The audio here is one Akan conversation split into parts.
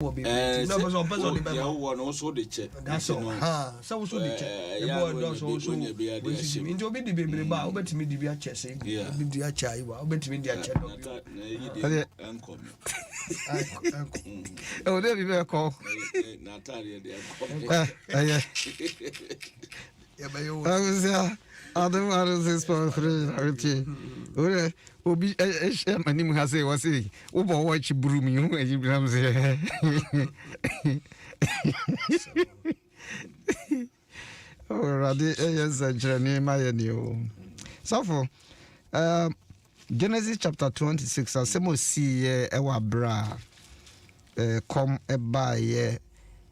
No, person one also the check. That's all. So also the check. The boy does also. Into be the baby bar, bet me the chessing. Yeah, be the chai, bet me the check. Oh, there we call Natalia. Adom 106.3. Obi manim ha say was say wo bo watch broom you e Ibrahim say oh rade yes journey my ni o so for Genesis chapter 26 asemo see e wa bra come e ba ye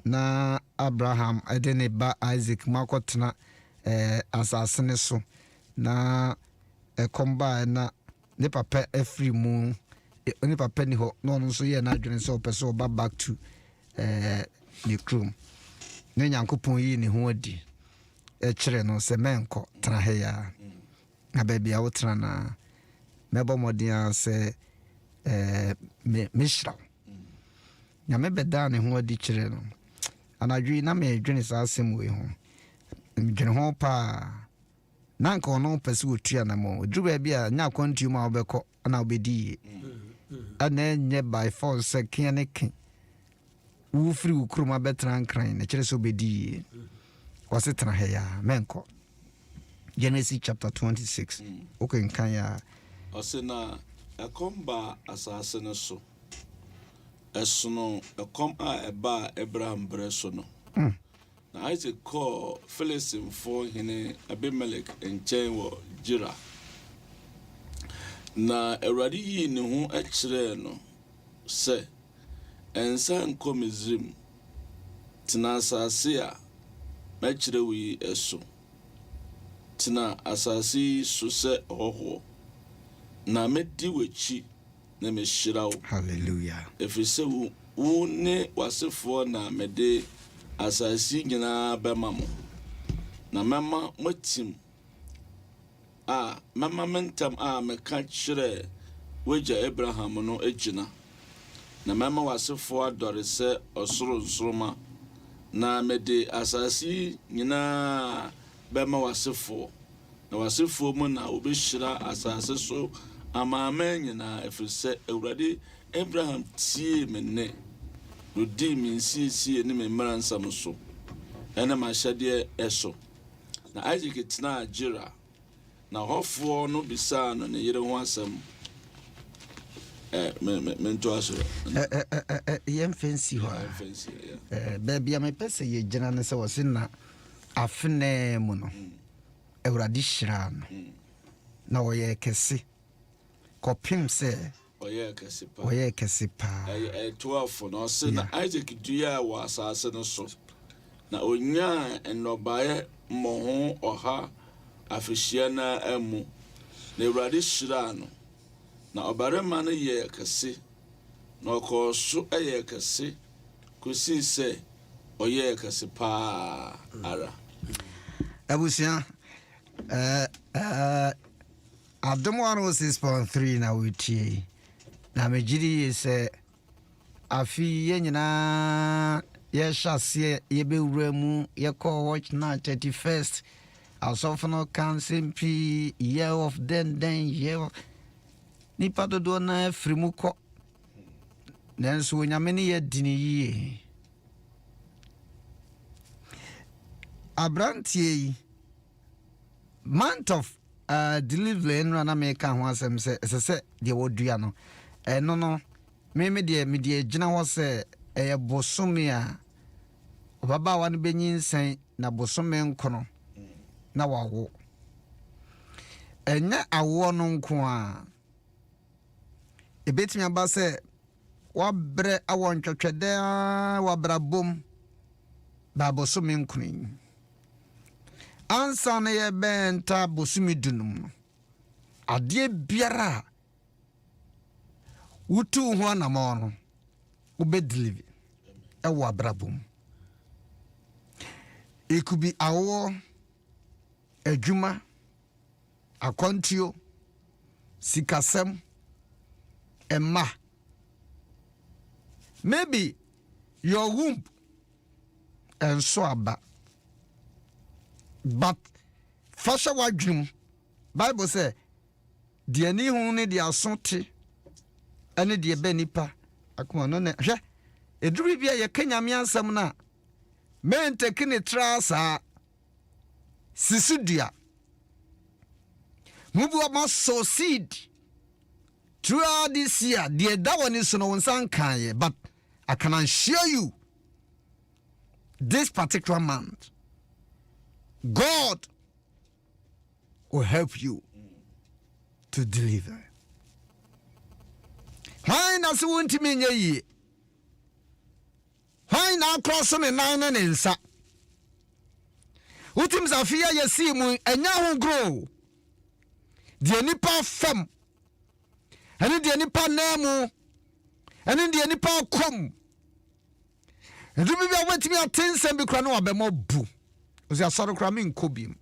na Abraham edene ba Isaac makotena asasene so na komba na ne papa every moon ne papa ni ho no no so ye na adwene so person ba back to the crew ne nyankopon yi ne ho adi kire no se menko tra he ya na baby a wotra na mebo modin se mishra nya me beda ne ho adi kire no anadwi na me adwene sa asem we ho dwene ho pa nanka ono pese otua na mo druba bia nya kwantu ma obekọ na obedi ana nye by force sekin ne kin wo free ukruma betran kran na kire so obedi wase tra he ya menko Genesis chapter 26 okay nkan ya osena akomba asase ne so esono akom a eba Abraham breso no na Isaac call Philistine for hine Abimelech enchen wo Jira na Awurade yi ne ho akire no se ensa nko Misrim tena asase a machire wi eso tena asase so se hoho na medi wachi na mehira wo hallelujah efise wo ne wasefo na mede asasi nyina bema mo na mema motim mema mentam meka kire weja Abraham no agina na mema wasefo adore se osoro nsoroma na mede asasi nyina bema wasefo na wasefo mu na obehira asase so amama nyina efrise Awurade Abraham tie menne Rudi minsi ni me maransam so ena ma hyade eso na Isaac tena Jira na hofo no bisa no ne yere ho asem mento aso yem fancy ho baby am pese ye gina ne se wosina afne mu no Awurade hyira no na wo kese kopim se Oye kesipa 12 no se na Isaac dua wa asase no so na onya enobaye moho oha afihia na amu na Awurade hyira no na obarema no ye kese na okoso ye kese kosi se oye kesipa ara abusia Adom 106.3 na wetie na mejiri se afi ye nyina ye hyase ye bewura mu ye call watch na 31st asofno kansempi year of den year ni padodo na afrimu ko nanso nyame ne ye dini yi abrantie month of delivery na make ho asem se de wodua no no me de gina ho se bosome a obaba wa no benyinsen na bosome nkono na wawo enya awo no nko a ebetimi aba se wabre awon twetwede wabra bom ba bosome nkono ansa na ye benta bosumi dunum ade biara wutu ho na mo no ubedlive e wa brabum ekubi awo adwuma akontio sikasem emma maybe your womb and so aba. But fasha wa dream Bible say the ani hu ne the asonte ane the be nipa akoma no ne hwe eduru bia ye kanyame ansam na men tekine trasa sisudua mubu ma succeed throughout this year. The that one is no one can, but I can assure you this particular month God will help you to deliver. Why not so want to mean ye? Why not cross on a 9 and insa? Utims are fear ye see mu and now grow. The nipa fam and in the nipa nemu and in the nipa come. And do me wait me at 10 cents because no be more boo. Was your sort of cramming cobim?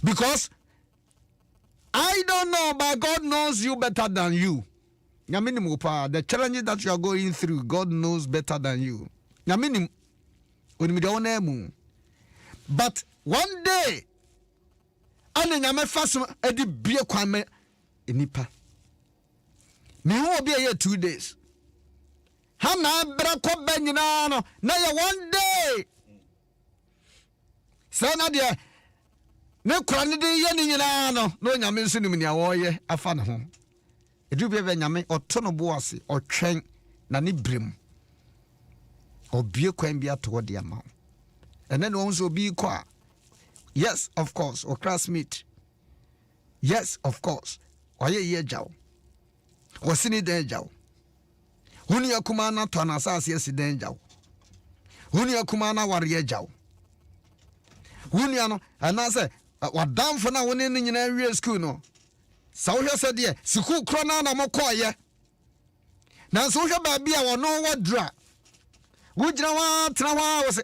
Because I don't know, but God knows you better than you. The challenges that you are going through, God knows better than you. But one day, I fast at the beer kwame inipa. Me who be here 2 days. Hana brako benyina na ya one day. Sana dia ne krane de ye ni nyina no nyame nso nim nia wo ye afa ne ho. Edu be nyame oto no bo ase otwen na ne brem. Obie kwan bi ato de ama. And then once obi kwa. Yes, of course, or classmate. Yes, of course. Oye ye jaw. Wasini de jaw. Huni akumana tona sase yes den jaw. Huni akumana ware jaw. Huni ano anase wadamfo na woni ni nyina wie school no. Sa wo hwe se de school kro na na mokoye. Na so hwe ba bia wono wadra. Wo gina wa tra wa wo se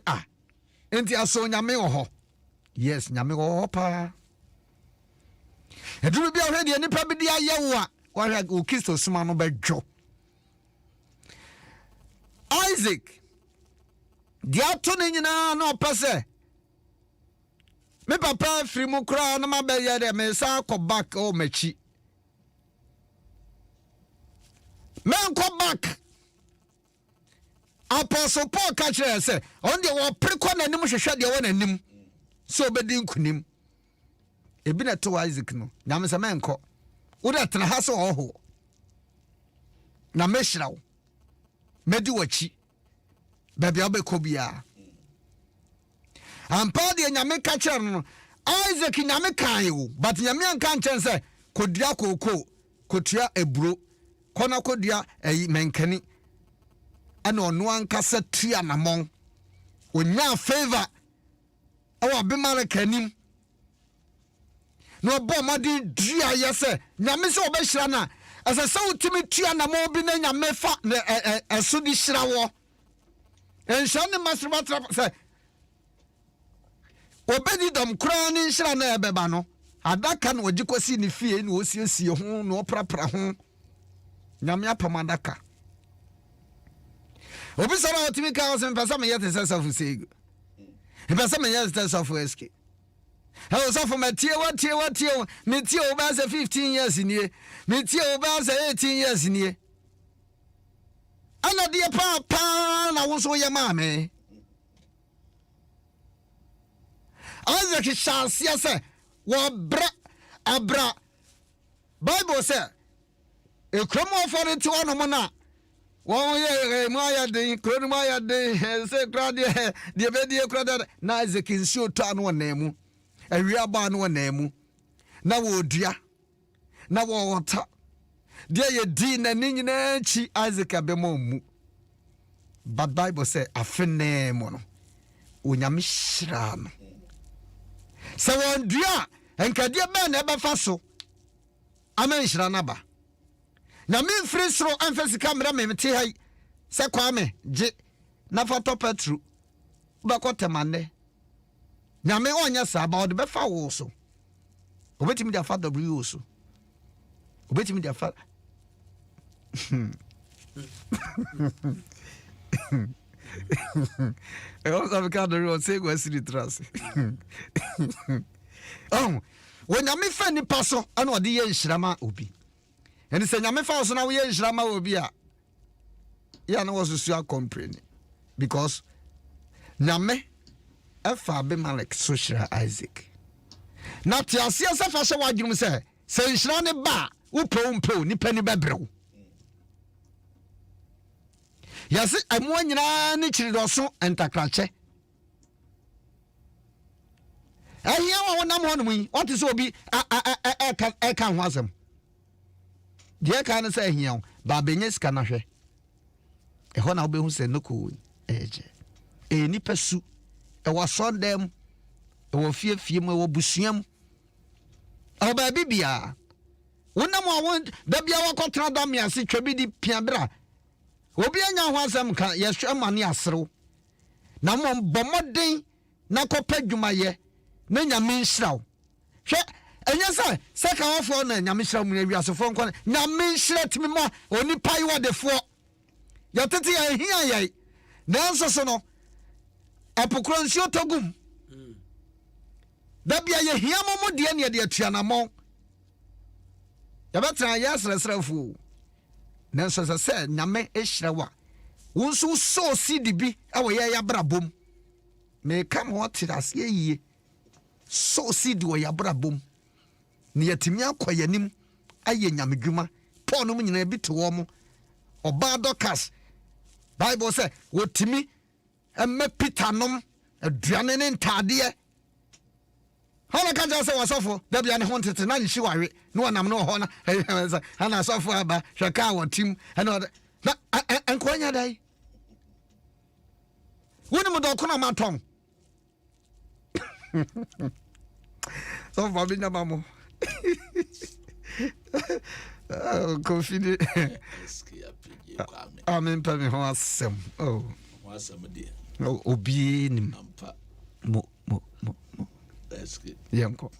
enti aso nyame wo ho. Yes, nyame wo ho pa. Eduru bia hwe de nipa bi dia ye wo a wa hwe Kristo suma no bedwo. Isaac dia to ne nyina no pese me papa firi mu kra na ma be ye de me sa ko back o machi men ko back Apostle Paul catch say on the wo preko na nim hwehwe de wo na nim so obedi nkunim ebi na to Isaac no nyame se men ko wo da tena ha so ho na mehira wo medi wachi baby obeko bia ampa de nyame catch no Isaac nyame kan yo but nyame anka nchen se kodua koko kotua eburo kona kodua menkani ana ono anka se tua namon onya favor awa bemare kanim no bo madi dua yese nyame se obehira na asa se utimi tua namon bi na nyame fa eso di hira wo enhya ne masraba trap se obedi dom kra ni hira na ebeba no adaka na ogikosi ni fie ni osiesie ho na oprapra ho nyame apam adaka obi sara otimi ka o se mpasa me yete se safu segu mpasa me yete safu eske how safu matie what me tie o ba se 15 years nie me tie o ba se 18 years nie ana die pa na wo so ye ma me Isaac shansia se wa abra Bible say e kromo for it one mo na won ye moya de krono moya de se krade de be de krade na Isaac nsuo to anu na emu awia ba no na emu na wo dua na wo wota de ye di na nyina chi Isaac abemo mu but Bible say afene mo no onyame hira no se won dua enkade ba na ebe fa so amen hira na ba na me free sro emphasize camera me mete hai se kwame je na foto petru ba ko temane na me onya sa ba od be fa wo so obetimi dia fa w so obetimi dia fa also because the road say go see the trust. Oh, when you me find the person, I know the yen shrama obi. And say you me find so now yen shrama obi a. Ya no was so complaining because nyame efa Abimelech so shira Isaac. Na ti asia se fa hye wadwum se nhyira ne ba wo pɛw nipa ni bɛbrɛw. Yase amo nyina ne kyiri dɔso entakrache. Ahia wa wonam ho no yi, what is obi eka ho asɛm. Die ka ne sɛ ahia ba benye sika na hwɛ. Ehɔ na obehu sɛ noko eje. Nipa su ɛwɔ sɔndɛm ɛwɔ fiefie mu ɛwɔ busuam. Oba bibia. Wonam awon da bia wakɔtra da me ase twa bi di piabra. Obi anya ho asɛm ka yɛhwɛ mane aserew. Na mo bomoden na kɔpɛ dwumayɛ na nyame nhyiraw. Hwɛ enye sɛ ka wafo na nyame nhyiraw mu na wiasefo nkɔ nyame nhyira timi mo oni pai wadefo. Yɛtete yɛ hia yɛ. Nanso so no apokro nsi otogum. Da bia yɛ hia mo de ne de atuanamɔ. Yɛbɛtra yɛsrɛsrɛfo. Nanso sɛ nyame ehyira wa. Wonso so sidi bi ɛwɔ yɛ yabrabom. Me kam ho tiras yie. So sidi wɔ yabrabom. Ne yɛtimi akɔ yanim ayɛ nyamedwuma. Paul no nyina bi te wɔ mo. Oba dokas. Bible say wotimi emme Peter nom aduane ne ntaadeɛ. Hala ka ja say wasofo da bia ne ho tete na nhi ware no wanam no ho na ana asofo aba hweka wotim ana na enkonya dai woni mo do kono matom so fa bi nyama mo confide amen pa me ho asem oh wasam dia obi nim mo that's good yanko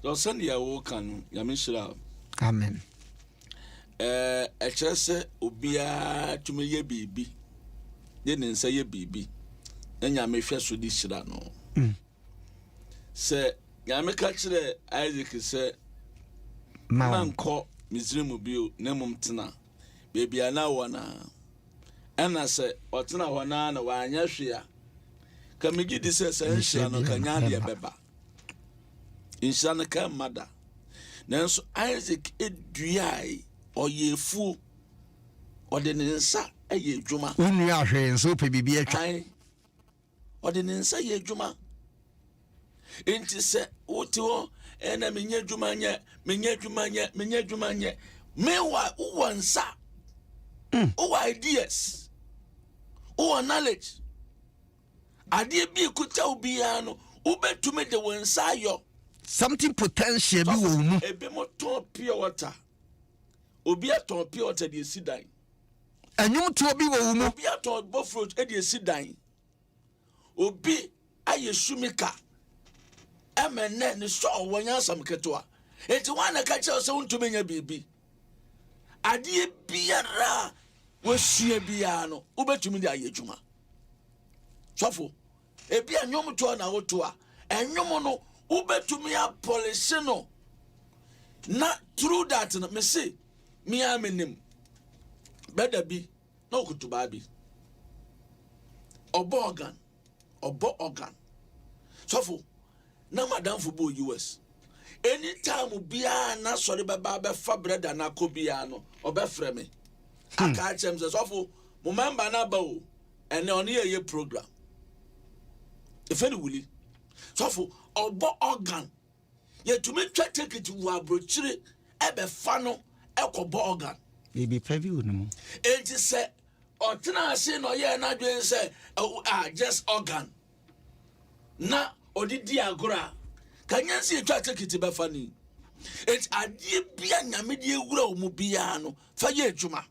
so send ya wo kan ya me shira amen e kyerɛ sɛ obia tumi yɛ bibi de ne nsa yɛ bibi na nyame hwɛ so di shira no sɛ nyame ka kyerɛ Isaac sɛ mankɔ Misraim bio na mum tena baby ana wana ɛna sɛ ɔtena hɔ na wanya hwea ka megi di sɛ nhyira no ka nya de bɛba nhyira no ka mada nanso Isaac eduai ɔyefu ɔde ne nsa ɛyɛ adwuma wonu ahwɛ nso pɛ bibi atwa ɔde ne nsa yɛ adwuma enti sɛ wote hɔ ɛna menyɛ adwuma nyɛ mewa uwa nsa uwa ideas uwa knowledge ade bi kuta obiya no ubetumi de wonsa yo something potential bi wo mu ebe mo ton pure water obi aton pure water de sidan anyum to obi wo mu obi aton bofruit e de sidan obi aye shumika emene ne so wonya asam ketwa enti wana ka che so ntumi nya bibi ade biara wosua bia no ubetumi de aye adwuma sofo ebi anyom to na woto a enyom no ubetumi apolish no na through that no me say me amenim beda bi na okutuba bi obo organ sofo na madam football US anytime bia na sorry baba be fa brother na ko bia no obefrɛ me aka chem say sofo mo member na ba o ene on ye program efeni wuli sofo obo organ ye tumi twa ticket wo abrochire ebe fa no ekobo organ baby preview no enti se otena ase no ye na dwen se just organ na odidi agora kanyansi etwa ticket be fa ni enti ade bia nyame de ewura o mu bia no fa ye adwuma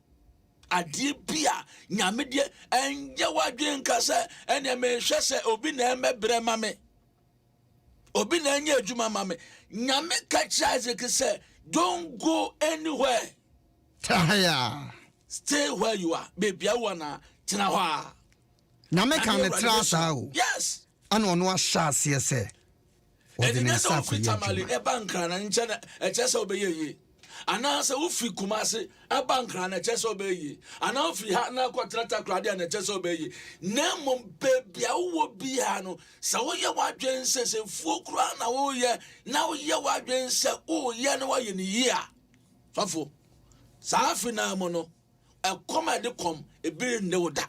ade bia nyame de enje wadwen ka se ene me hwɛ se obi na embebre ma me obi na enye adwuma ma me nyame ka kyerɛ se don't go anywhere taya stay where you are. Baby, I wanna tinawa. Na me kan trasa o. Yes. Ano no ashase ye And in that of Tamale, a banker and a chess obey. And answer Ufi Kumasi, a banker and a chess obey. And now if you had no quadrata cladia and a chess obey. Nemo baby, I will be hano. So your wife says in full crown, oh yeah. Now your wife says, oh yeah, no way in a year. Fafo. Safina mono. A command come a bill no da.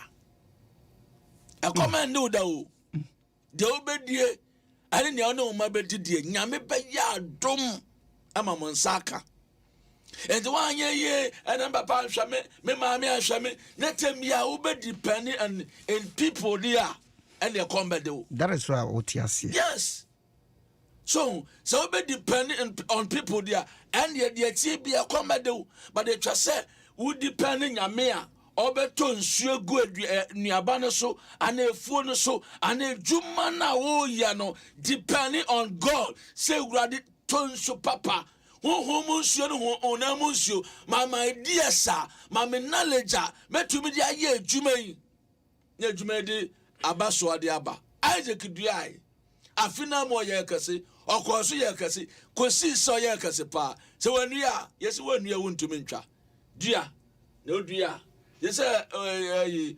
A command no da. The obedient. I didn't know my bed did Yame Baya Dom Amamonsaka. And the 1 year, and I'm Papa Shame, me mammy and Shame, let them ya over depending on people there and their combat. That is why OTS. Yes. So be depending on people there and yet be a combat, but they just say, would depending on me. Obeton nsuo gu nuaba no so ana efuo no so ana ejuma na wo ya no depending on God say urade tonso papa ho nsuo no ho na nsuo mama ideas mama knowledge metumi dia ye ejuma yi na ejuma de abaso ade aba Isaac duai afina mo ye kase okoso ye kase kosi so ye kase pa se wanua yesi wanua wontumi ntwa dua na odua yes,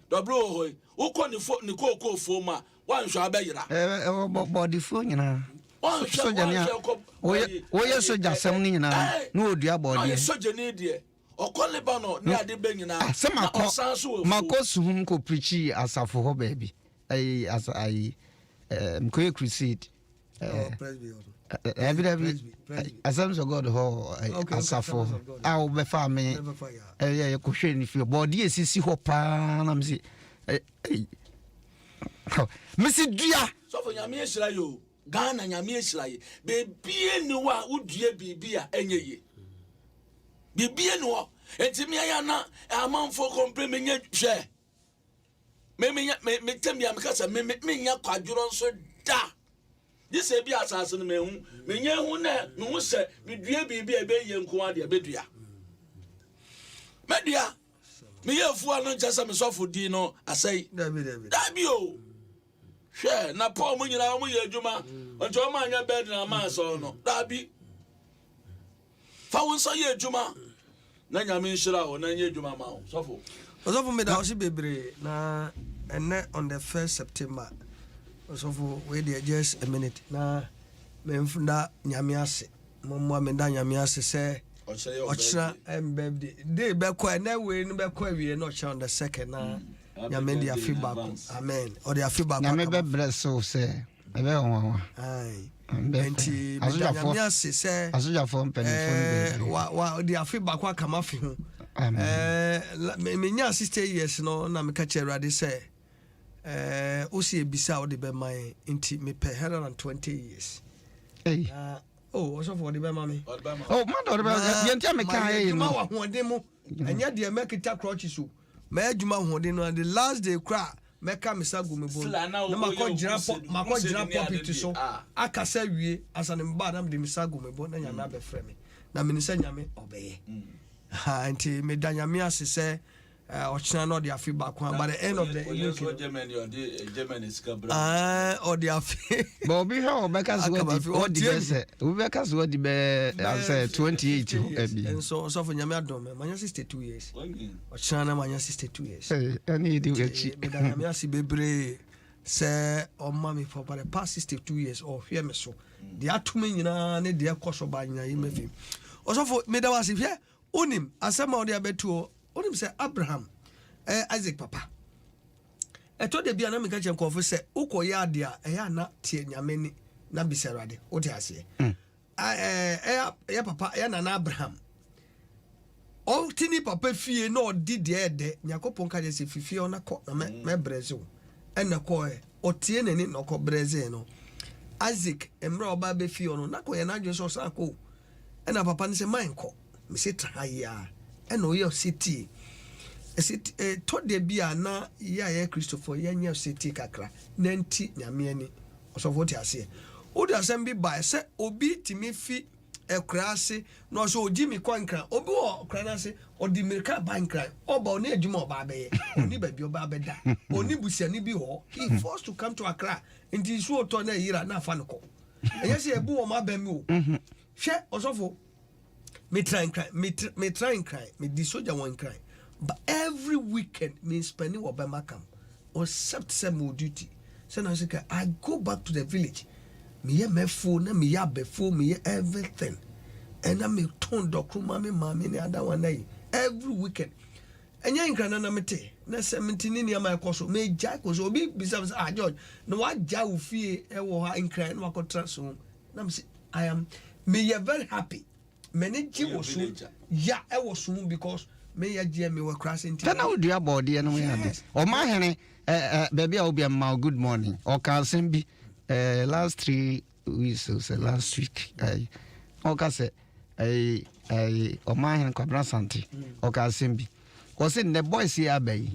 Dobro hoy. Who call the cocoa for ma? One shall be body phone, you know. One shall yes, so just something now. No, dear body, such an idiot. Or call the banner near the banging. Some Marcos whom could preach as a for her baby. As I quick receipt. Every as I'm so God ho asafo I'll be farming a cushion if your body is see hopa I'm see Missy Dia so for Yamia you Ghana Yamia baby no one would be a enye Bibi no and me yana a man for complaining share me tell me I'm because me ya quadron so da. This be assassin me hu me nya hu na me hu se me dua bibi e be ye nko ade be dua medua me ye fu anu chasa me sofo di no asai dabi o hwe na Paul mu nyina mu ye adwuma onto ma anya bed na ma so no dabi fa won so ye adwuma na nya me nhira o na nya adwuma ma o sofo me da o si bebre na ene on the 1st September. So for wait there just a minute. Na me mfunda nyame ase. Mommo me da nyame ase say ochra birthday. Dey be kwa na we no be kwa wie no ochra on the 2nd na nyame dia feedback. Amen. Or dia feedback. Nyame be bless so say. E be won. Ai. Enti me da nyame ase say. Asoja for penifon wa dia feedback wa kama fi ho. Me nya 60 years no na me ka cherade say Osi ebisa o de be my inti me per 120 years. Hey. Also for the be mama. Oh, man do be yentia me kai no. Ma wa hoden mo. Anya de make kita crutch so. Ma adwuma hoden no the last day cra meka me sagu me bo. Na makọ gira pop so. Aka sa wie asane mba na de me sagu me bo na nya na be frɛ me. Na me nsa nya me obeye. Ha anti me da nya me ase say ochina no dia feedback by the end of the week Germany or the scabra or dia but obi how because what the best we because what the best 28 and so for nyame adom manya 62 years ochina na manya 62 years any do echi me da nyame asi bebre say o mami for the past 62 years or hear me so the atumi nyina ne de koso ba nyina yi mafim also for me da wasi hwe onim asema o de abetu onim say Abraham Isaac papa eto de bia na me ka che nkofo say ukoye ade a eya na tie nyame ni na biserade o te ase ya papa ya na Abraham o tini papa fie na odi de ede nyakopon ka je se fifie ona ko na me breze ena ko o tie nani na ko breze no Isaac emra oba be fie ono na ko ye na adwo so sa ko ena papa ni se man ko me se traya ena o ye city to de bia na ya Christopher ya nya city kakra nanti nyame ani osofo ti ase o de asem bi ba se obi timi fi ekrase no so Jimmy kwankra obi o kranase odi mirika bankra oba oni adwuma oba be oni ba bi oba beda oni busiani bi ho he forced to come to Accra nti so oto na yira na afa no ko yes ebu o ma ba mi o hwe osofo me try and cry me di soldier one cry but every weekend me spending Obama camp except some duty so now I go back to the village me my phone na me abefo me everything and I me turn dokuma me mama ni other one day every weekend enya nkra na mete na 17 ni am akoso me ja koso obi bisa George no wa ja wo fie e wo ha nkra na wakotra so na me say I am me very happy many ji wo so ya e wo so because me ya je me we crashing then I would do about the no this o ma hene baby I will be my good morning or can send be last 3 weeks so last week I o say o ma hene kwabra santi o can send be o say the boys here bay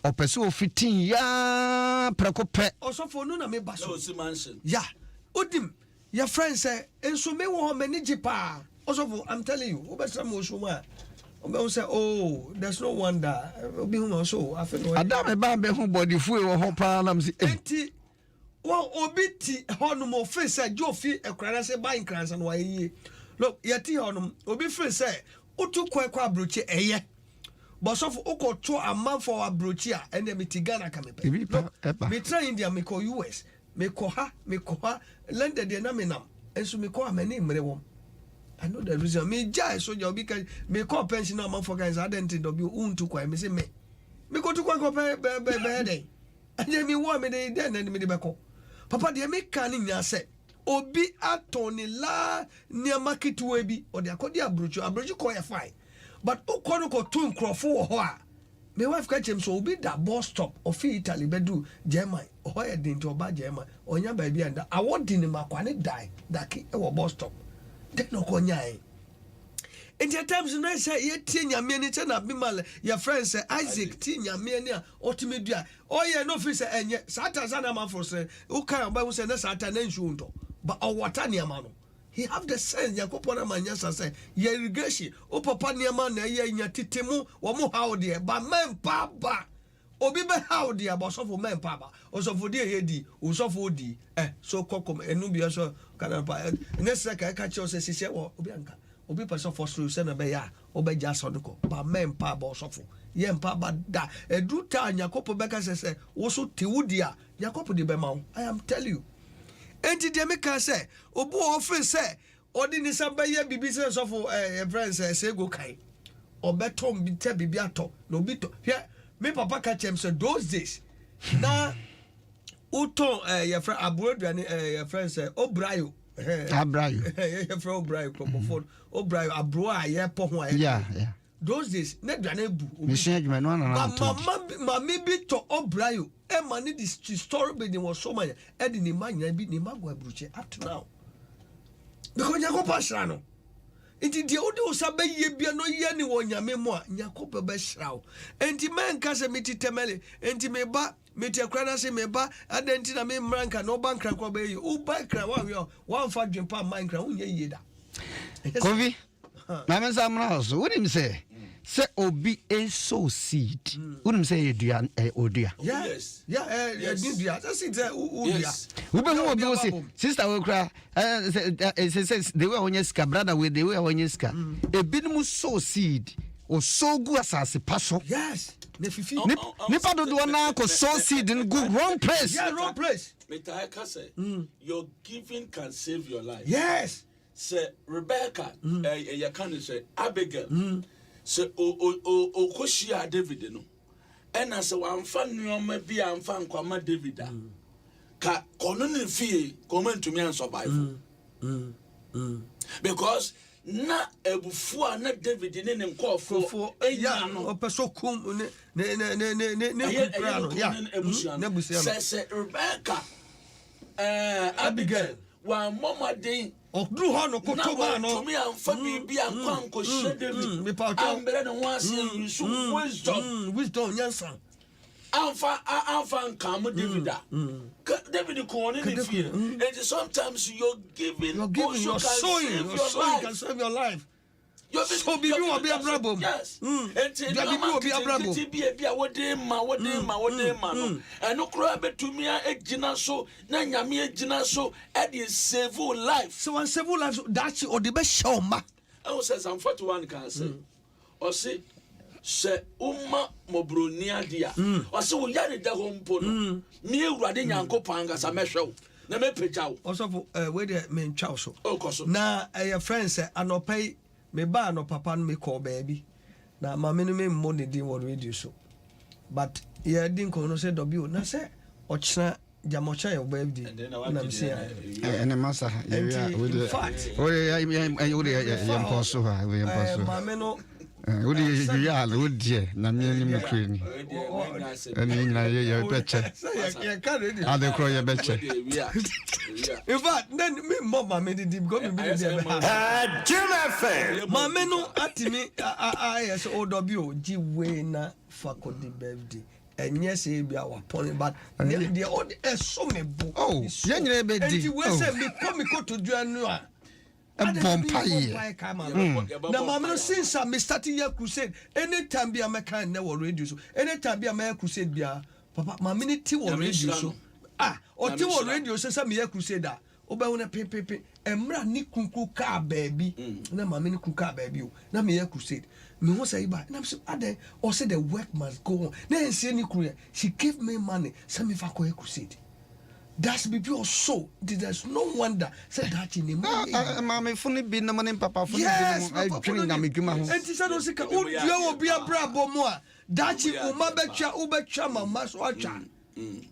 o person 15 ya prekope o so for no na me baso no si mansion ya odim your friend say enso me wo many jipa o so for I'm telling you obesra mo so ma obe say oh there's no wonder obi hu so I feel Adam e ba be hu body fu e wo ho pa na msi enti wo obi ti honum o fe say jofi ekrana say buy nkransa no waye look yeti honum obi fe say otu kwekwa abrochi eye bosof ukoto amanfo abrochi a ene mitigana kamepe me try India me ko US me ko ha London de na me nam enso me ko amani mre wom I know the reason me jai so you because me call pension among for guys I didn't do unto kwa me say me go to kwa be dey and me want me dey then me dey beko papa dey me kan nya say obi atoni la near market we bi or dey akodi abrochu ko ya fine but ukonu ko tu nkrofo wo ho a me wife catch him so obi da bus stop of Italy bedu German o ya dey to ba German onya ba bi anda awodi ni makwane die daki e wo bus stop they no konyae in the times no say ye tie nyame ni na bimal your friend say Isaac tie nyame ni a otimedua o ye no fi say enye satan sana man for say u kan ba say na satan na nsu unto but o water ni ama no he have the sense yakopona manya say ye irrigation o papa ni ama na ye nya titemu wo mo how there ba men pa ba obi be how there but so for men pa ba o so for there ye di o so for di so kokom enu bia so kana pa next ka catch us say obi anka obi person for so say na be ya obeja so ko ba men pa ba so for ye mpa ba da edu ta yakopo be ka say wo so tewudi a yakopo de be ma I am tell you enti de me ka say obo office say odi ni samba ye bibi say so for friends say go kai obetom bi te bibi ato no bi to me papa catch him say those days na uton your friend abroduane your friend say obrayo Abrayo your friend obrayo komofon obrayo abro a ye po ho yeah those days na duane bu mission adwuma no na mama bi to obrayo e mani the story be the was so much e di ni manya bi ni magwa bruche up to now because yakopa shra no enti die odi osabe ye bia no ye ni wonyame mo a yakopa be shrawo enti men ka se mititemele enti me ba meti akrana se me ba adenti na me mranka no bankra kwa be yi u bankra wa fa dwempa mankra unye yeda Kovi na me samra so wonim say obi so seed wonim say edua odua yes edua that's it odua we be who obi say sister we kra say they were onyeska brother we they were onyeska ebinum so seed o so gu asase paso yes nipa do na ko so seed in good wrong place wrong place Metaika say your giving can save your life. Yes. Say Rebecca you can say Abigail say o koshia David no ena say wan fa nneoma bi amfa nkwama David ka kono ne fie comment to me and survive because na ebufu a na David ne nem kofo eya no opeso kum ne kukra no ya na busia say Rebecca Abigail wa mama den odru ho no kotoba no to me amfa bibia nkwanko hye David ambere ne ho ase wisdom nyansa Alpha come David. David Cornelius. And sometimes you're giving you're sowing, you can save your life. So be you be a problem. Yes. And you be a problem. Be a what man. And no crab to me a ginaso, Nanyami ginaso, and you save life. So on several lives, that's or the best show, ma. I was saying, I'm 41 can say. Or say, Umma Mobrunia dia. Or so we had the home pono. Me riding Yanko Pangas, a mesho. Never pitch out. Also, where the main chow. Oh, course. Now, a friend said, I no pay. Me ba no papa no me call baby na mama no me money din what radio so but yeah din ko no say w na say ochna jamocha your baby na me say ene masa yeah we the impossible we impossible mama no we the ya we die na me ni me kure ni ene nyina ye beche ya ka ready ade kro ye beche in fact then me mama me did go me be there mama no atimi yes ow ji we na fakodi birthday enye say bia wa pon but the old so me bo oh ye nyina be di we say me come to do anu a vampire. Now, Mamma, since I started your crusade, anytime be a mechanic never radio so, anytime be a man crusade be a papa, my minute tea or radio so. Or tea or radio says some year crusader. Oba pepe, and mra ni kunku car baby. Na my mini kuka baby. Na me crusade. Me was say by, and I'm so other or say the work must go on. Then see any career. She gave me money, some if I go crusade. That's be pure so. There's no wonder. Said that in the money. Mammy, funny be no money, papa. Yes, I drink. I'm making my home. And this is you will be a bravo more. That you ubecha mama watcha.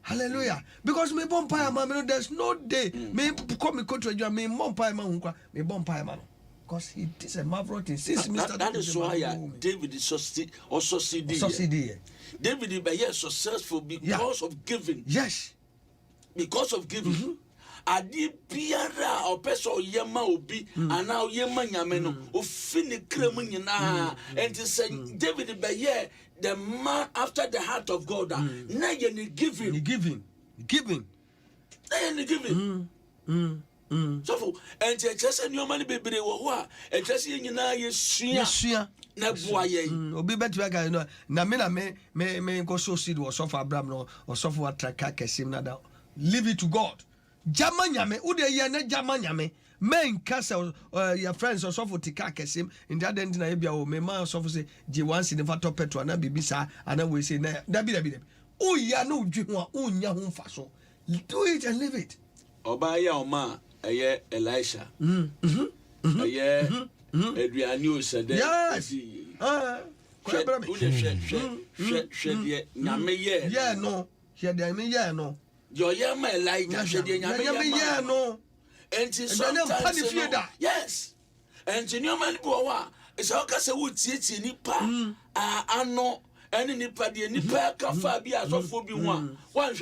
Hallelujah. Because me bompire mammy, there's no day. Me come me country, me bompire man, me bompire man. Because he is a marvelous thing. Since Mr. That is why David is also CD. David is successful because of giving. Yes. Because of giving. Adi biara or person yema obi and now yema nyameno ofini kremu nyina and to say David be the man after the heart of God na ye ni giving na ye ni giving so for and just new money bebre wo ho a and just ye nyina ye sua na boa ye obi betu aga no na me go so seed wo so for Abraham no or so for traka kesim na da. Leave it to God. Jamanyame, ude ye na jamanyame. Men kasa your friends or so for tika kesim in that end na ebia o me man so for say je once in the top petro na bibisa and we say na dabi. O ya no dwi ho a o nya ho mfa so. Do it and leave it. Oba ya oma eye Elisha. Eye Adriani o said. Yes. She nyame ye. Yeah no. She dey me yeah no. Your young man like yeah, no. And sometimes yes. And in your man boa, it's all case would see nipa ano any nipa the nipa kafabia so for be one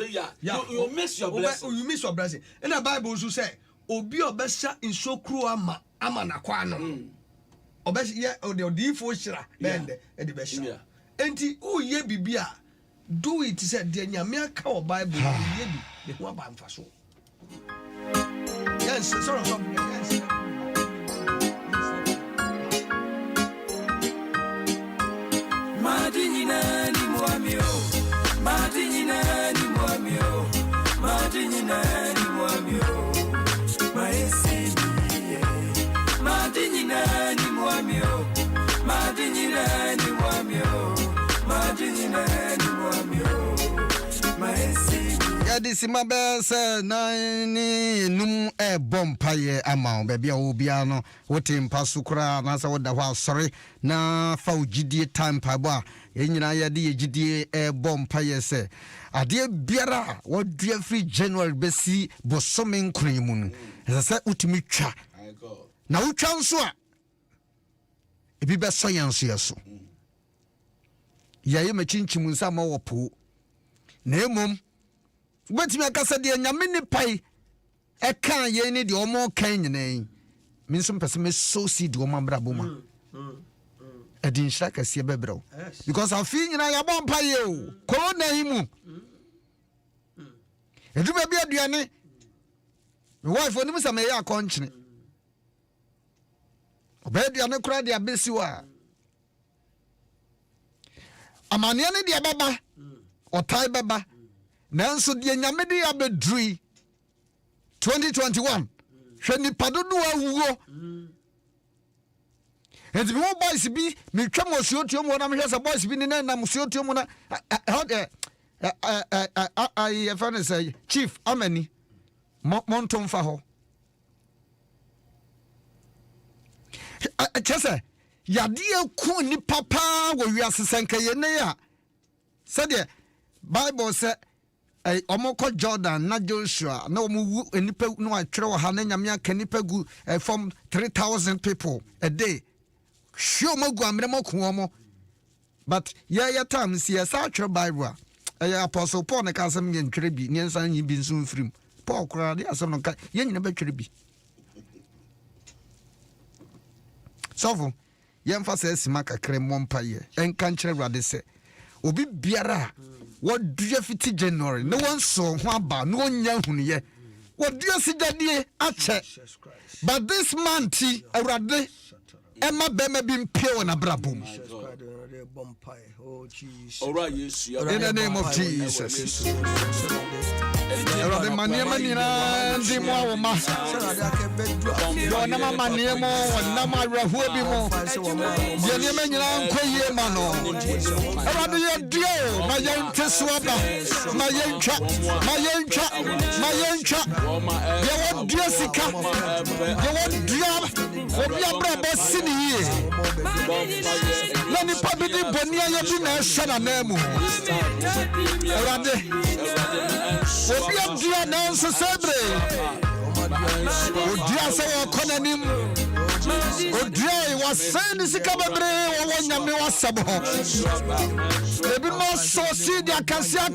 ya you miss your blessing. You miss your blessing. And the Bible also say obi obesha in so cruel ama na kwa no. Obesha ye o the odifo shira bende e de besha. Enti o ye bibia do it said the nyame ka Bible ye bi the ho ba mfa so. Yes, sorry yes. Madinina ni mwamio Madinina ni mwamio Maesi Madinina ni mwamio Madinina ni mwamio Yadi sima bese na ni num bompaye ama baby obia no wote mpaso kura na sa woda hwa sori na fa ugidie time pa ba enyina yadi yegidie bompaye se ade biara wodua free January besi bosome nkran mu no se utimi twa na utwa nso a ebi be so yanso yeso yaye machinchimu nsa ma wopo na emom betimi akasa de nyame ni pai eka ye ni de omo kan nyina mi nso pese me so si de omo braboma ɛde nhyira kɛseɛ bɛbrɛ wo because afei nyina yɛbɔ mpaeɛ o corona yi mu ɛduru bi aduane me wife onim sɛ meyɛ akɔnkyene ɔbɛyɛ aduane koraa de abɛsi wo a amanneɛ ne deɛ bɛba ɔtae bɛba nanso deɛ nyame de abɛdurui 2021 hwɛ nipa dodoɔ awuo enti me wo boys bi metwa mo suotuo mu na mehwɛ sɛ boys bi ne nam suotuo mu na I found say chief amani monton fa ho chese yade ku ni papa wo wiase sankaye ne ya said the bible say omoko Jordan na Joshua na omu nipa no atwere wo ha na nyame aka nipa gu from 3,000 people a day show mo gu amre mo ku omo but ya time see ya sa atwere bible apostle Paul na ka asem nye ntwere bi ne nsan yi bi nso mfirim Paul kura de asem no ka ye nyina betwere bi sofo ye mfa se sima kakre mompa ye enka nkyere wrade se obi biara wodua fiti January no one so ho aba no nya hunu ye wodua sigade ache but this month awrade Emma Bema been pure na brabum. Oh Jesus. All right, yes, in the name of Jesus. The manina dimo ma. Yo na manemo na ma rahubi mo. Ye ne menina nkoye ma no. Erade ye dio ma ye nteswaba. Ma ye ncha. Ye wo dio sika. Ye wo dio obi abrabo sini ye. Na ni pabidi bonia ye bi na ehwe na namu. Erade obi adia na nso sebre odia se wo konanim odia wa send sika bebre wo nyame wasabo ebi mo so si dia kasia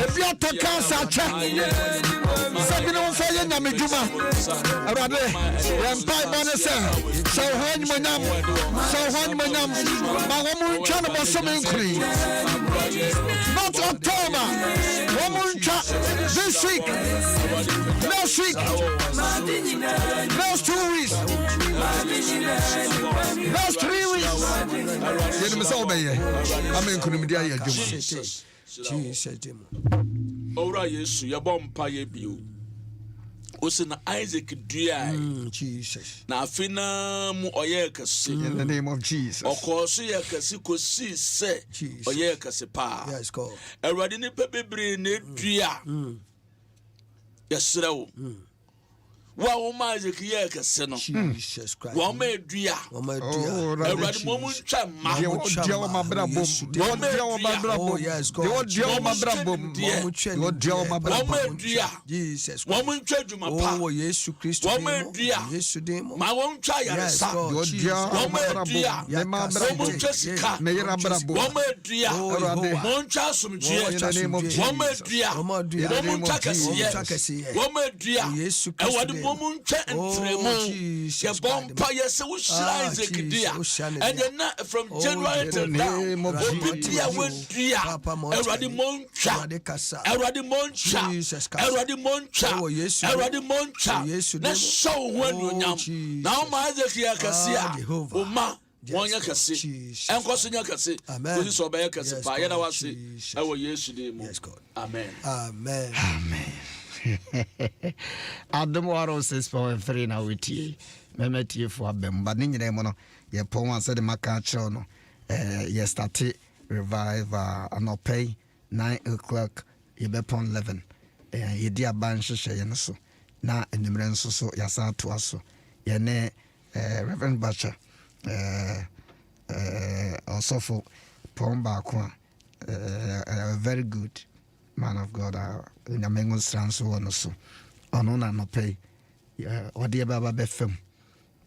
ebi atoka sa cha sabi no fo ye nyame djuma arade empai bone se so hwan monyam ma wo mu twa no boso me nkuri not October woman this week next week next 2 weeks next 3 weeks ye me so obeye amen kunu dia ya djuma Jesus demo ora yesu ya bompa ye bio osi na Isaac dua Jesus na afina mu oye kase in the name of Jesus okoso ye kase kosi se oye kase pa yes God erade ni pebebre na dua yesrewo wa wo ma Isaac ye kase no Jesus Christ wa ma dua erade mo mu ntwa ma dia wo mabra bom dia wo mabra bom yes God dia wo mabra bom dia wo mabra bom Jesus wo mu ntwa djuma pa oh Yesu Kristo wo ma dua Yesu demo ma wo ntwa yaresa dia wo mabra bom me mabra wo mu bom ntwa sika me yera bra bom wo ma dua mo ntwa asomdwe wo ma dua mo mu ntwa kase wo ma dua Yesu e wode Kristo mo mu ntwa entremo ye bompa ye se wo shira Isaac dia and na from January till now obidia we dua erade mo ntwa erade mo ntwa na show when you nyam now ma Isaac ya kase a o ma wonya kase enkoso nya kase kozi so ba ya kase pa ya na wase e wo Yesu de mo amen Adom 106.3 na wetie memetie fo abem ba ne nyina mo no ye pon wan se de maka chiro no ye start revive anopay 9 o'clock ye be pon 11 ye di aban hwehwe ye no so na enimre nso so ya sa to aso ye ne Reverend Bacha also for pon ba ko very good man of God in a mengo stranso ono so ono na no pay ode baba be fam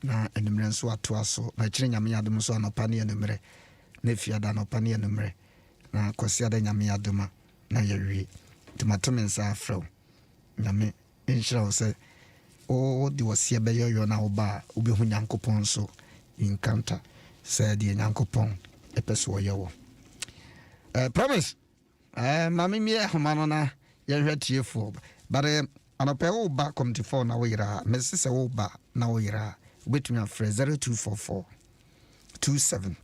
na enumre nso ato aso na kire nyame adom so anopa ne enumre na fiada anopa ne enumre na kwasi da nyame adoma na yewie tomato mensa afro nyame inshira se o di wose be yoyo na oba obehu nyankopon so encounter said the Yankopon episode yawo. Promise. Mammy me humanona ya hwet ye for but anope wo ba committee for na we ra Mrs. wo ba na we ra between afre 0244 27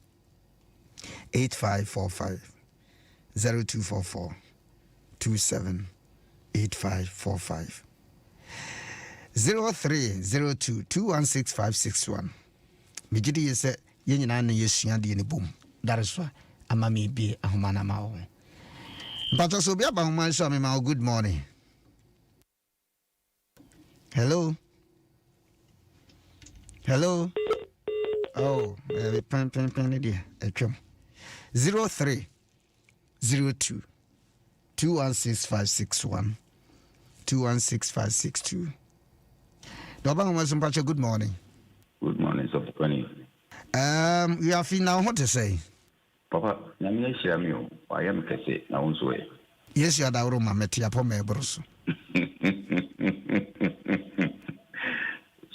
8545 0244 27 8545 0302 216561. Mijidi yese yenyina na yesua de ne bom. That is why amami bi ahomana ma wo. But so be about my son, my good morning. Hello. Hello. Oh, pen dear. 0302 216561 216562. Dobang was good morning. Good morning, Sir Penny. You have now what to say? Papa, Namia Shamio, I am Cassie, now on way. Yes, you are the room, Metia Pomebros.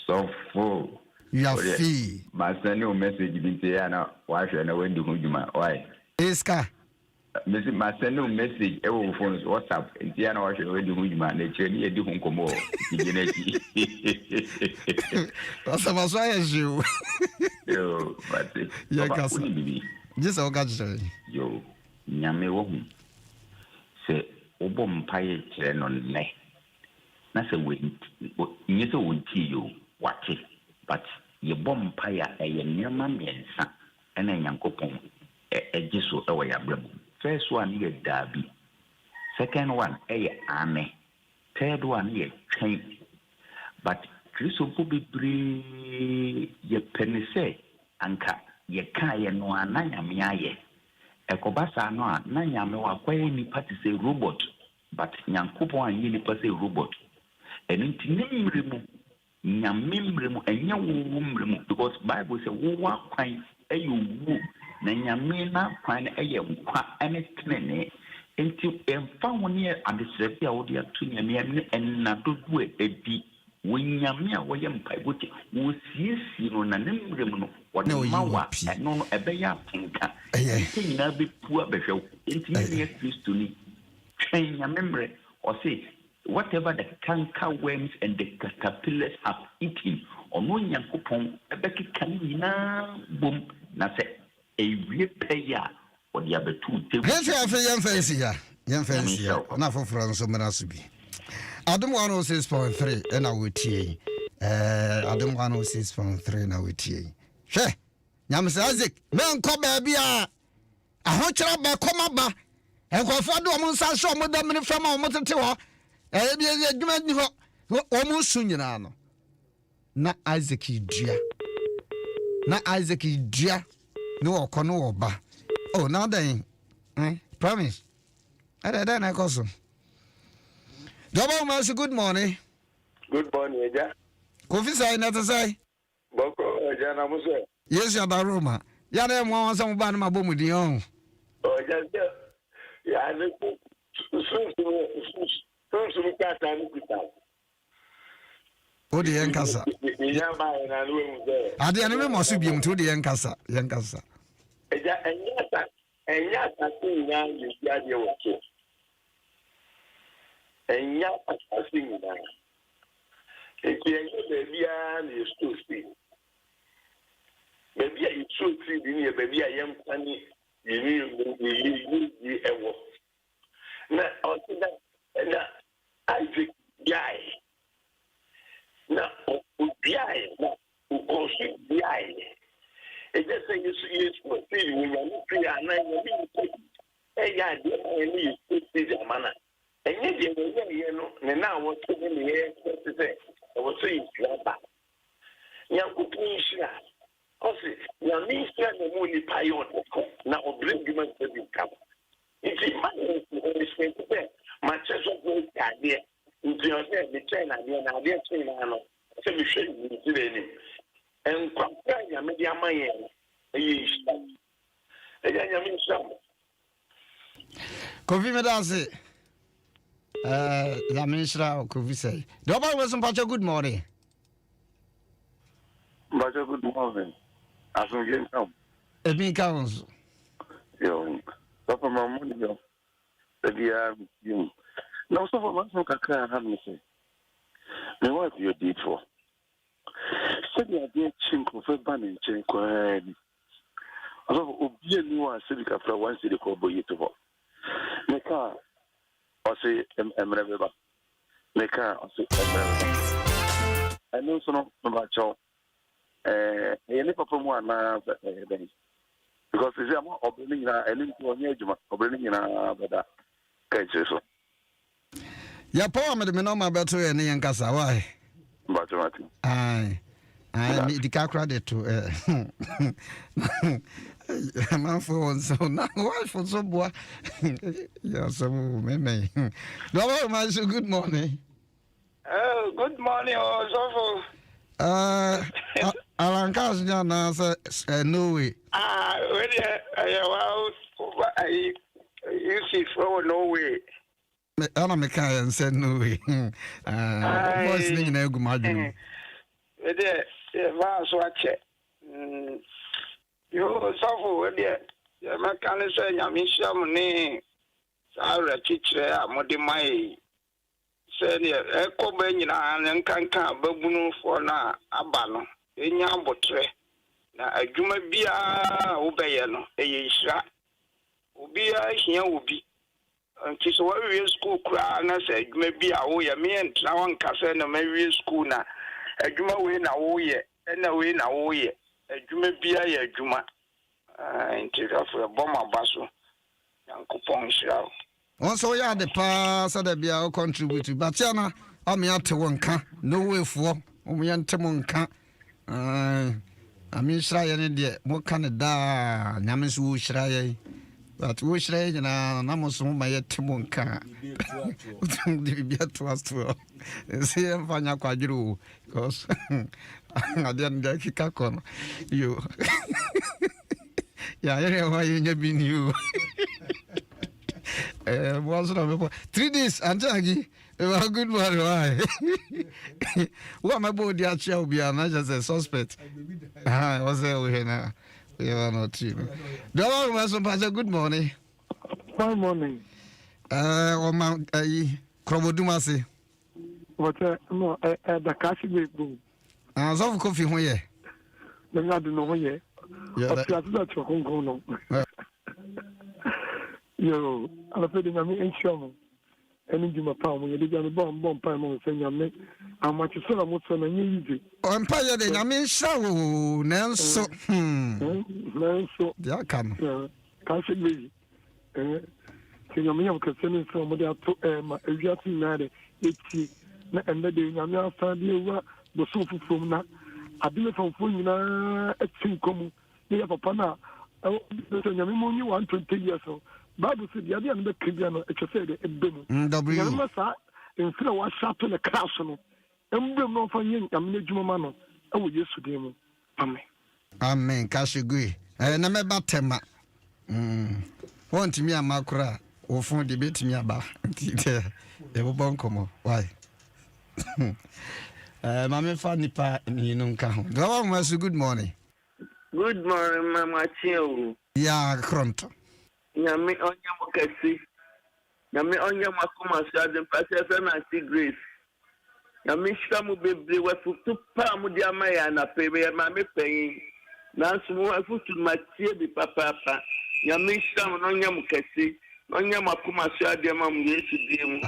So full. You are fee. My son, no message in Tiana, why should I went to Hujuma? Why? Eska. Mrs. My son, no message, every phone's WhatsApp, and Tiana, why should I went to Hujuma? Nature, near the Hunkomo. That's about why you. Yo, but just all got you. Yo, Yame woman. Say, Obom Pie Chenon ne. That's a win. You so would see you watch it, but your bomb pie a near mammy and son, and a yankopon, a jisso away a brim. First one, ye derby. Second one, a army. Third one, ye train. But Chriso Bobby Bree, ye penny say, Anka, ye kaya no ananya miaye. Ekobasa no nanya me wa kwa ni party say robot, but nyankopo an yini pa say robot. And nti nimre mu nyamemre mu enya wumre mu because Bible say wo wa kwan ayu na nyame na kwan eye nkwa ene tenene nti emfa woni adesrebi a wodi atu nyame ene enna dodo edi wonyame a woyɛ mpaebote wo siesi no na nimre mu no wode mawa no no ebeya penka nti nyina bepu abehwɛ nti ne Kristo ni twen nyamemre or say whatever the canker worms and the caterpillars have eaten ono nyankopon ebekeka nyina bom na se ewie peya odi abetu tebu yemfancy na for France so bi Adom 106.3 and I will tie Adom 106.3 na we tie hwe nyamse Isaac men ko ba bia ahokyera ba koma ba enkofo do mo nsa so mo da mene fama mo tete ho bia adwuma ni ho o mo su nyina no na Isaac dua no okono oba oh now then promise ada na koso Double Master, good morning. Good morning, Eja. Kofi say na to say. Boko Eja na mo say. Yes, ya da Roma. Ya na mo wan say mo ba na ma bomu di on. Oh, Eja. Ya le so ka ta ni kita. O de yen kasa. Ya ba na lo mu say. Ade ane me mo so bi mu to de yen kasa. Eja enya ta tin ya ni ya de wo so. Enya asing na. Ekienye bebia na yestosi. Bebia itsosi bi ni bebia yemkwani yiri ewo. Na otida na Isaac Yai. Na Ubiai na Ukosi Yai. Eje say yestosi we ya ni pri ana yebi. Eya de ni yestosi jamana. Enye de ye no ne na wo to ni ye se wo so yi flaba nyankopon hira o se ya mi hira no mu ni payon na obring man se bi kam nti ma ni se se ma cheso ko ya de nti o se ni china de china no se mi hwe ni ti le ni en kwa ya me dia maye yi hira ya mi hira Kofi medase la ministra Kofi say. Double was some good morning. Good morning. Aso game come. Ebi counts. Yo. So for my money yo. The you. Now so for my son kakra have me say. Me what you did for? Say the idea chinko for ban in chinko. Also obi ni wa say the after one city ko boy to for. Me ka o say emrebe me ka o say emrebe. I know so no bacho. Any papa mo na because is am opening na any to onye adwuma opening na bada kai so Ya power me no ma beto e ne yankasa why bacho mati ai me di kakra de to man for so na why for so boy ya so me no ma so good morning. Oh good morning so Alankas na say no way. I you see for no way. Ana me kan say no way. Voice ni na egu madwum. Va so ache. Yo so for ya makan say nyamisham ni sa ra chichire amode mai. Say ekoba nyina nkanka babunu fo na aba no enya abotre na adwuma bia wo beye no eyisra obi a hia obi nti so wawie school kura na say adwuma bia wo ye me entra won kase na mawie school na adwuma we na wo ye na we na wo ye adwuma bia ye adwuma nti afọ boma baso yankopon hira Also ya de pa so da bia o contribute but ya na o me ate wonka no way for o me ntem nka ami shraye ne de mo kan da nyame so wo shraye but wo shraye na na mo so ma yetem nka di bia to asto se enfanya kwaduru because ade nda kika kono yo ya yere wa nya bi ni yo was no 3 days anjagi good morning why what my body actually be an just a suspect was there we na we are not you do we so pass good morning good morning o ma kroboduma se what no the cash be boom so coffee ho ye me na do no ho ye o ti atu da chokon no yo ala fe de nyame enhwam eni djuma pa mo ye de janu bom pa mo se nyame amachi so na mo so na nye yize o mpa ye de nyame nhwa wo nanso nanso ya kan ka se gbe se nyame nyam ka se ni so mo de ato ma ewiati na de eti na ende de nyame afa de ewa bo so fufum na abile fonfo nyina etin komu ye papa na so nyame mo nyi 120 years so Bible said the idea of the Kibiano, it's a said a bim. Massa, in Phila was shot in the castle. And brim no for yin, and Nejumano. Oh, yes, to them. Amen. Amen. Kashigui. Na me batema. Want me a macra, or phone debate me about. They were born come. Why? Mamma Fanny Pa, you know, count. Go on, good morning. Good morning, Mama Chio. Ya, Cronto. Nyame onye mokasi. Nyame onye makoma shade mpase na anti grace. Nyame shika mu bebre wafutu pa mu dia maya na pebe ya mame penyi. Na nsumu wafutu matie bi papa. Nyame shika mu onye mokasi. Onye makoma shade ma mu Yesu dimu.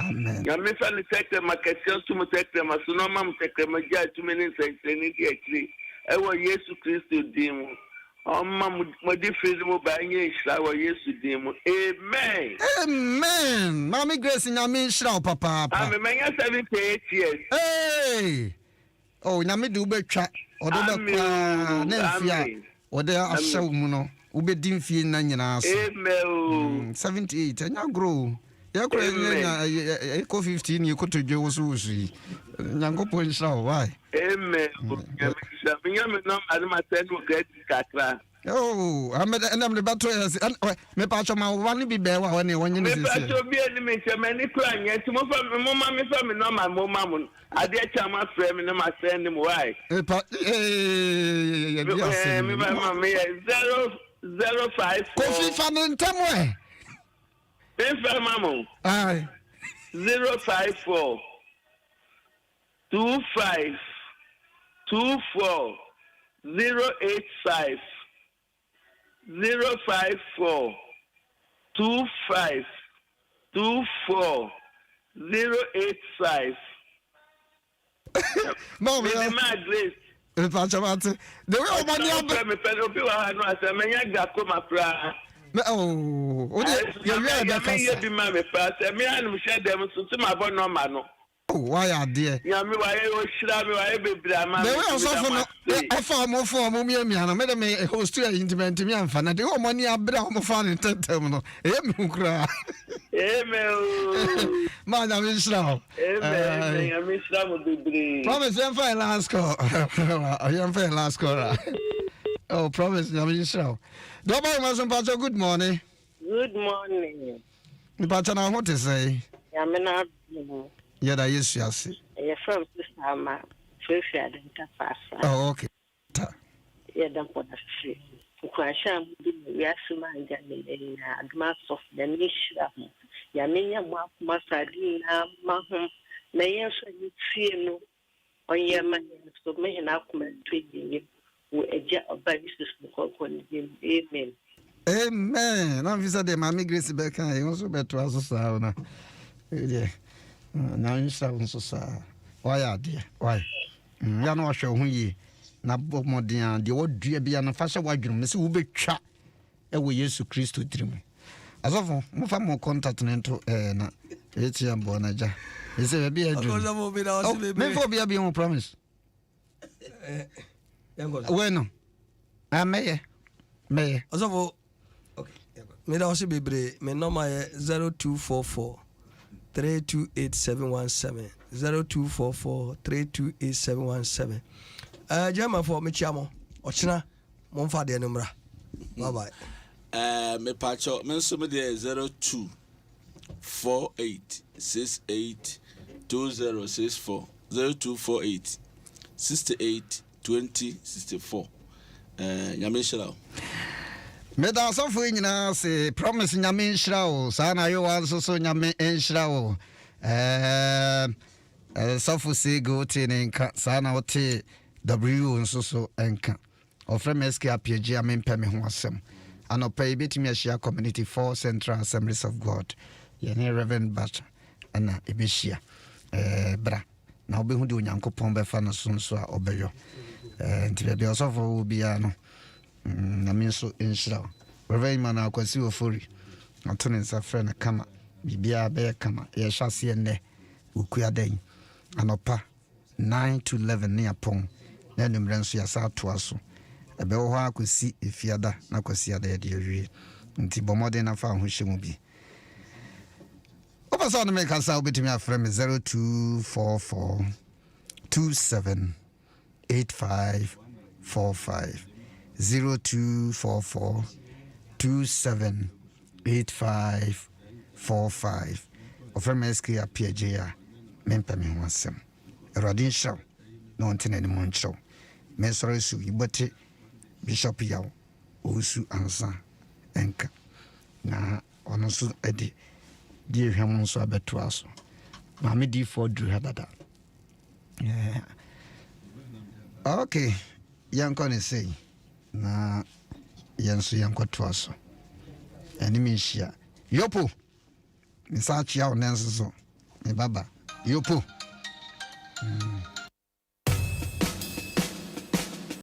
Nyame fa ni tekre makasi otu mu tekre masono ma mu tekre magia tumeni nsenseni di ekri. Ewo Yesu Kristo dimu. Mo di friend mo ba nye ishra wa Yesu dimu. Amen. Amen. Mami Grace nyame ishra papa. Amen. Manya 78 years. Hey. Oh, nyame de ubetwa. Odo be kwa na mfia. Ode ahye mu no. Ubedi mfie na nyina aso. Amen. 78. Anya grow. Ya kura nya eko 15 ye kotodwe wosu. Nyankopon ishra why? Amen. Nyame no adama tenu get kakra. Oh, I'm the battery. Me patch my one be bear when you want you Me patch be any me many crying yet to mama me from no my mama. I dear chama frame and I send him why. Me Mama 005 Coffee fan in Tamwe. Mama. Aye. 054 25 24 085 054 25 24 085. No, me my grace. The way of money, oh, why are dear? The way I found more for Mummy and made me a host to intimate me and fan. The money I brought my fan in terminal. Amen. Man, I miss now. Promise, I'm fine last call. I am fine last call. Oh, promise, I miss now. Pacho, good morning. Good morning. Pacho, now what to say? Yamina. Yeah, that is yes. You're from Sistama. Oh, okay. Yeah, don't put a free. Kwasham, yes, man, advance of the mission. Yamina Masadina, Mahum, Mayan, see no, or Yaman, so may not come to you with a jet of basis to Amen. Amen. I'm visiting Mammy Grace Becca. I also bet to us. Yeah. Now you sound so sad. Why are dear? Why? You know, show ye. Na Bob Modian, the old dear be an fashion wagon, Miss Ube chat. We used to Christ to dream. As of more contact into it's your bonaja. It's a be a dream. Before be on promise. Bueno, I may. As of all, okay. Me also be brave. Me no my 0244 328 0244 328 Jama for me chamo. Ochina monfa de numra. Bye bye. Me pacho me so me de 02 48 68 2064 0248 68 20 64. Nyame shira. Me da so fu nyina se promise nyame nshira o sa na yo wan so nyame nshira o so fu se go tin nka sa na wote w nso so enka ofrem SK Appiagyei amempa me ho asem anopa ebetimi ahia community 4 Central Assemblies of God ye ne Reverend Bach ana ebehia bra na obehu de onyankopon befa no so a obeyo nti be so fu bia no na minso inshira Reverend man akwasi ofori atone nsa frɛ kama bibia be kama ye hyase ne ukua dan anopa 9 to 11 ne apon na numre nso ya sa to aso ebe wo ha akosi efiada na kwasi ada ye de awie nti bomode na fa ho hyemu bi opa no make us obetimi afrɛ me 0244 27 8545 0244 27 8545 ofrɛ me SK Appiagyei a mempa me ho asɛm Radin show no antena ni moncho me sorry su ibote bishop yaw osu ansa enka na ono su edi die hwem nso abeto aso ma me di for dru hadada yeah okay yanko ne sei na yanso yanko to aso eni mi hia yopo mi sa chia o nenso so me baba yopo